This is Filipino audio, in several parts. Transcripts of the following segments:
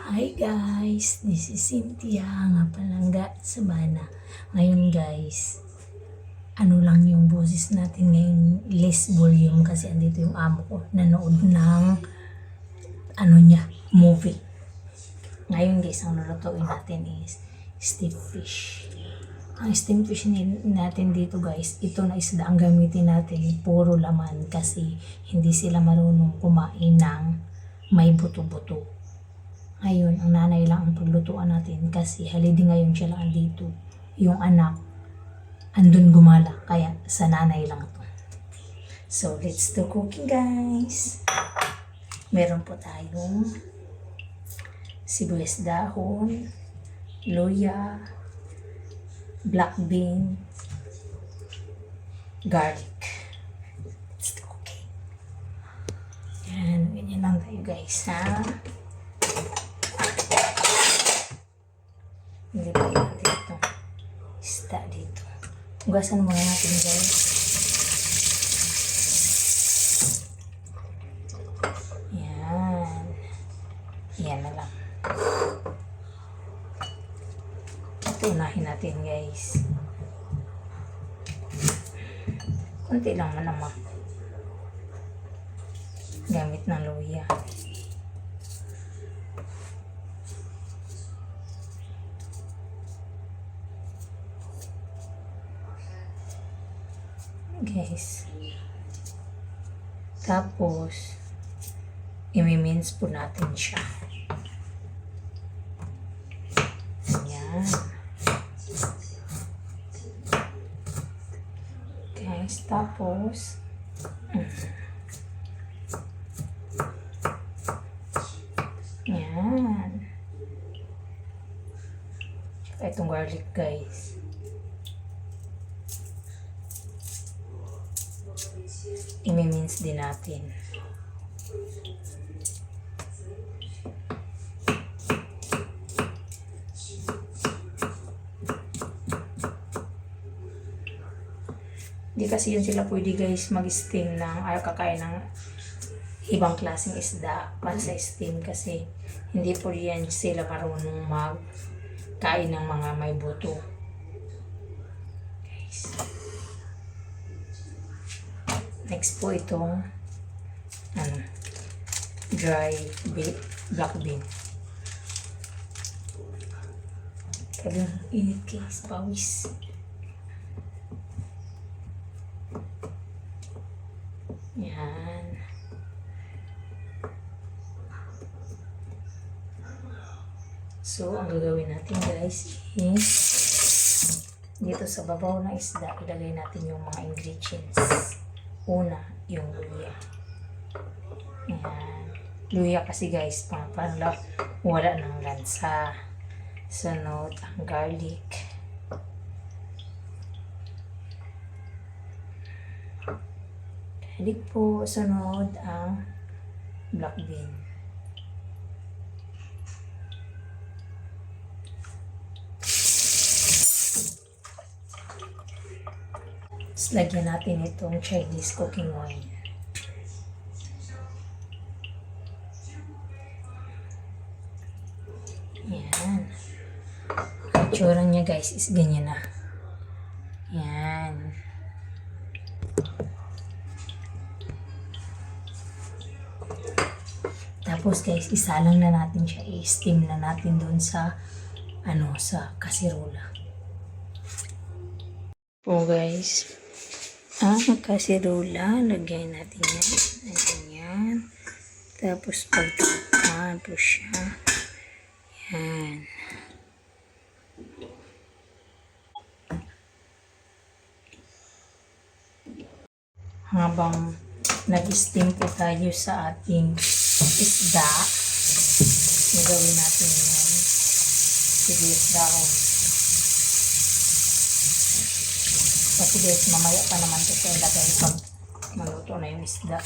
Hi guys, this is Cynthia, nga palangga sa Bana. Ngayon guys, ano lang yung boses natin ngayon, less volume kasi andito yung amo ko, nanood ng movie. Ngayon guys, ang lulutuin natin is steamed fish. Ang steamed fish natin dito guys, ito na isda ang gamitin natin, puro laman kasi hindi sila marunong kumain ng may buto-buto. Ngayon, ang nanay lang ang paglutuan natin kasi holiday ngayon siya lang andito. Yung anak, andun gumala, kaya sa nanay lang to. So, let's do cooking guys. Meron po tayong sibuyas dahon, luya, black bean, garlic. Let's do cooking. Yan, ganyan lang tayo guys ha. Hindi pa natin ito isda dito. Hugasan muna natin guys. Yan. Yan na lang. Ito unahin natin guys. Kunti lang naman. Gamit ng luya. Guys. Tapos, i-mince po natin siya. Ayan. Guys, tapos, ayan. Tsaka itong garlic guys. I-mince din natin. Hindi kasi yun sila pwede guys mag-steam ng ayaw kakain ng ibang klaseng isda para sa steam kasi hindi po yan sila marunong magkain ng mga may buto. Guys. Next po itong dry black bean. Talagang init guys, pawis. Yan. So, ang gagawin natin guys is dito sa babaw ng isda, ilagay natin yung mga ingredients. Una, yung luya. Ayan. Luya kasi guys, para wala ng lansa. Sunod, ang garlic. Garlic po. Sunod, ang black bean. Lagyan natin itong Chinese cooking oil. Yan. Ang tsura niya guys is ganyan na. Yan. Tapos guys, isalang na natin siya. I-steam na natin doon sa sa kasirola. Po guys. Ang kasirola, lagyan natin yan. Ganyan. Tapos pagtapan po siya. Yan. Habang nag-steam po tayo sa ating isda, nagawin natin yan. Sibuyas dahon. Kasi guys, mamaya pa naman ito sa ilagay pag maluto na yung isda.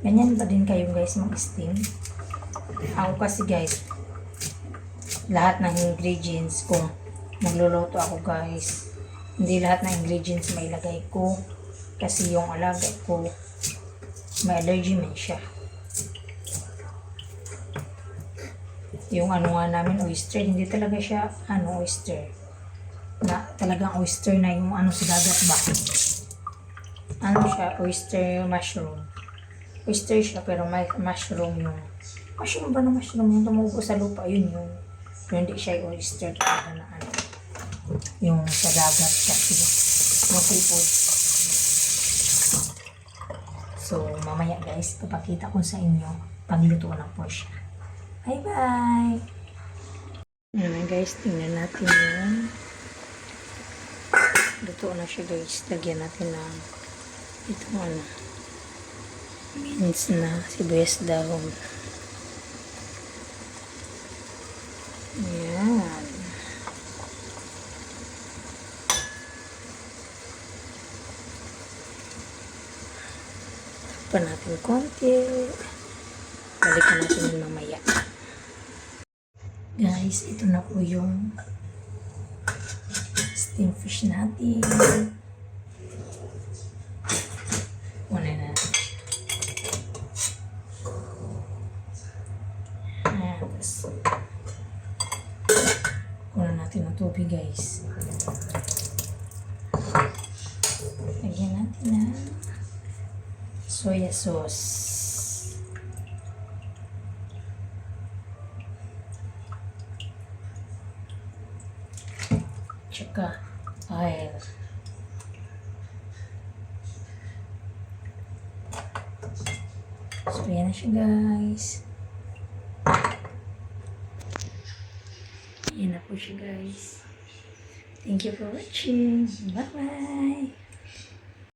Ganyan ba din kayo guys mag-steam? Ako kasi guys, lahat ng ingredients kung magluluto ako guys, hindi lahat ng ingredients may ilagay ko. Kasi yung alaga ko, may allergy man siya. Yung ano nga namin, oyster, hindi talaga siya, oyster. Na, talagang oyster na yung sa dagat ba. Ano siya, oyster mushroom. Oyster siya, pero may mushroom yung, mushroom ba na mushroom yung tumubo sa lupa, yun yung, pero hindi siya yung oyster talaga na yung sa dagat kasi, yung seafood. So, mamaya guys, ipapakita ko sa inyo pagluto ng pork siya. Bye-bye! Ayan guys, tingnan natin yun. Luto na siya guys. Lagyan natin ng itong mince na sibuyas dahon. Ayan. Takpan natin konti. Balikan natin yung mamaya. Guys, ito na po yung steam fish natin. Kunin natin. Ayan, tapos kunin natin ng tubig guys. Lagyan natin na soya sauce. Tsaka oil. So, yan na siya guys. Yan na po siya guys. Thank you for watching. Bye-bye!